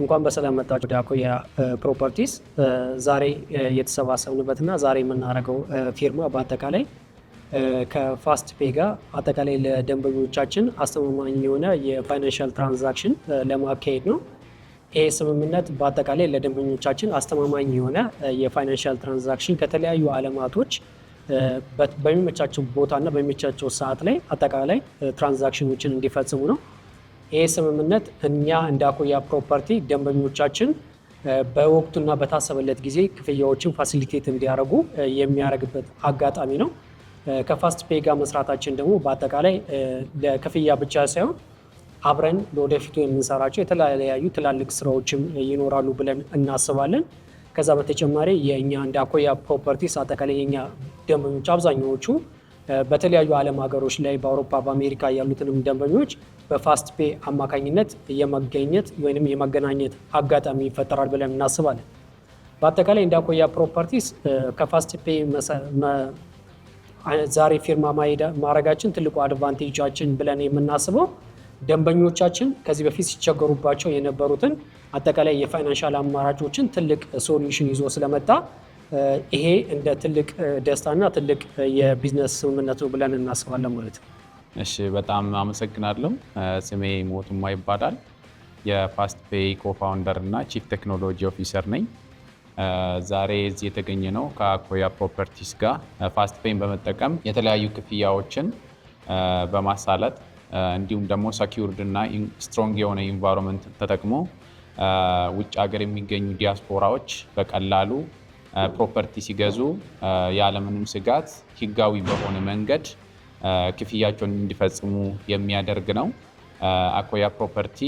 እንኳን በሰላም መጣችሁ ወደ አኮያ ፕሮፐርቲስ። ዛሬ የተሰባሰብንበትና ዛሬ የምናደርገው ፊርማ በአጠቃላይ ከፋስት ፔይ ጋር አጠቃላይ ለደንበኞቻችን አስተማማኝ የሆነ የፋይናንሻል ትራንዛክሽን ለማካሄድ ነው። ይሄ ስምምነት በአጠቃላይ ለደንበኞቻችን አስተማማኝ የሆነ የፋይናንሻል ትራንዛክሽን ከተለያዩ ዓለማቶች በሚመቻቸው ቦታና በሚመቻቸው ሰዓት ላይ አጠቃላይ ትራንዛክሽኖችን እንዲፈጽሙ ነው። ይህ ስምምነት እኛ እንደ አኮያ ፕሮፐርቲ ደንበኞቻችን በወቅቱና በታሰበለት ጊዜ ክፍያዎችን ፋሲሊቴት እንዲያደርጉ የሚያደርግበት አጋጣሚ ነው። ከፋስት ፔይ ጋር መስራታችን ደግሞ በአጠቃላይ ለክፍያ ብቻ ሳይሆን አብረን ለወደፊቱ የምንሰራቸው የተለያዩ ትላልቅ ስራዎችም ይኖራሉ ብለን እናስባለን። ከዛ በተጨማሪ የእኛ እንደ አኮያ ፕሮፐርቲስ አጠቃላይ የኛ ደንበኞች አብዛኛዎቹ በተለያዩ ዓለም ሀገሮች ላይ በአውሮፓ በአሜሪካ ያሉትንም ደንበኞች በፋስት ፔይ አማካኝነት የመገኘት ወይም የመገናኘት አጋጣሚ ይፈጠራል ብለን እናስባለን። በአጠቃላይ እንደ አኮያ ፕሮፐርቲስ ከፋስት ፔይ ዛሬ ፊርማ ማድረጋችን ትልቁ አድቫንቴጃችን ብለን የምናስበው ደንበኞቻችን ከዚህ በፊት ሲቸገሩባቸው የነበሩትን አጠቃላይ የፋይናንሻል አማራጮችን ትልቅ ሶሉሽን ይዞ ስለመጣ ይሄ እንደ ትልቅ ደስታና ትልቅ የቢዝነስ ስምምነት ነው ብለን እናስባለን ማለት ነው። እሺ፣ በጣም አመሰግናለሁ። ስሜ ሞቱማ ይባላል። የፋስት ፔይ ኮፋውንደር እና ቺፍ ቴክኖሎጂ ኦፊሰር ነኝ። ዛሬ እዚህ የተገኘ ነው ከአኮያ ፕሮፐርቲስ ጋር ፋስት ፔይን በመጠቀም የተለያዩ ክፍያዎችን በማሳለጥ እንዲሁም ደግሞ ሰኪውርድ እና ስትሮንግ የሆነ ኢንቫይሮንመንት ተጠቅሞ ውጭ ሀገር የሚገኙ ዲያስፖራዎች በቀላሉ ፕሮፐርቲ ሲገዙ ያለምንም ስጋት ህጋዊ በሆነ መንገድ ክፍያቸውን እንዲፈጽሙ የሚያደርግ ነው። አኮያ ፕሮፐርቲ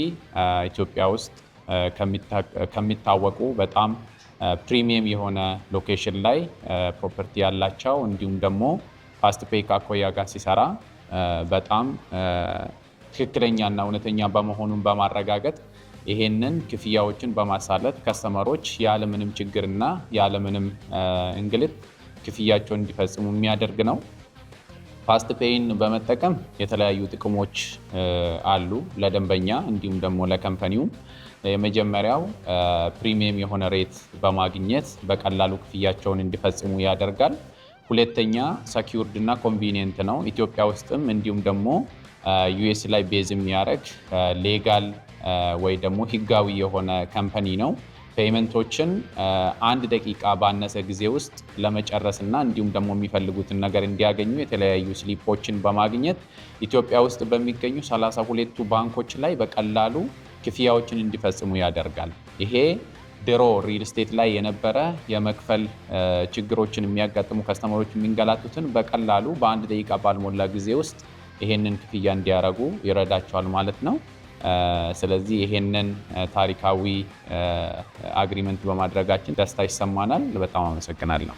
ኢትዮጵያ ውስጥ ከሚታወቁ በጣም ፕሪሚየም የሆነ ሎኬሽን ላይ ፕሮፐርቲ ያላቸው እንዲሁም ደግሞ ፋስት ፔይ ከአኮያ ጋር ሲሰራ በጣም ትክክለኛና እውነተኛ በመሆኑን በማረጋገጥ ይሄንን ክፍያዎችን በማሳለጥ ከስተመሮች ያለምንም ችግርና ያለምንም እንግልት ክፍያቸውን እንዲፈጽሙ የሚያደርግ ነው። ፋስት ፔይን በመጠቀም የተለያዩ ጥቅሞች አሉ ለደንበኛ እንዲሁም ደግሞ ለካምፓኒው። የመጀመሪያው ፕሪሚየም የሆነ ሬት በማግኘት በቀላሉ ክፍያቸውን እንዲፈጽሙ ያደርጋል። ሁለተኛ ሰኪውርድ እና ኮንቪኒየንት ነው። ኢትዮጵያ ውስጥም እንዲሁም ደግሞ ዩኤስ ላይ ቤዝ የሚያደርግ ሌጋል ወይ ደግሞ ህጋዊ የሆነ ካምፓኒ ነው። ፔይመንቶችን 1 ደቂቃ ባነሰ ጊዜ ውስጥ ለመጨረስ እና እንዲሁም ደግሞ የሚፈልጉትን ነገር እንዲያገኙ የተለያዩ ስሊፖችን በማግኘት ኢትዮጵያ ውስጥ በሚገኙ 32ቱ ባንኮች ላይ በቀላሉ ክፍያዎችን እንዲፈጽሙ ያደርጋል። ይሄ ድሮ ሪል ስቴት ላይ የነበረ የመክፈል ችግሮችን የሚያጋጥሙ ከስተመሮች የሚንገላቱትን በቀላሉ በ1 ደቂቃ ባልሞላ ጊዜ ውስጥ ይሄንን ክፍያ እንዲያደርጉ ይረዳቸዋል ማለት ነው። ስለዚህ ይሄንን ታሪካዊ አግሪመንት በማድረጋችን ደስታ ይሰማናል። በጣም አመሰግናለሁ።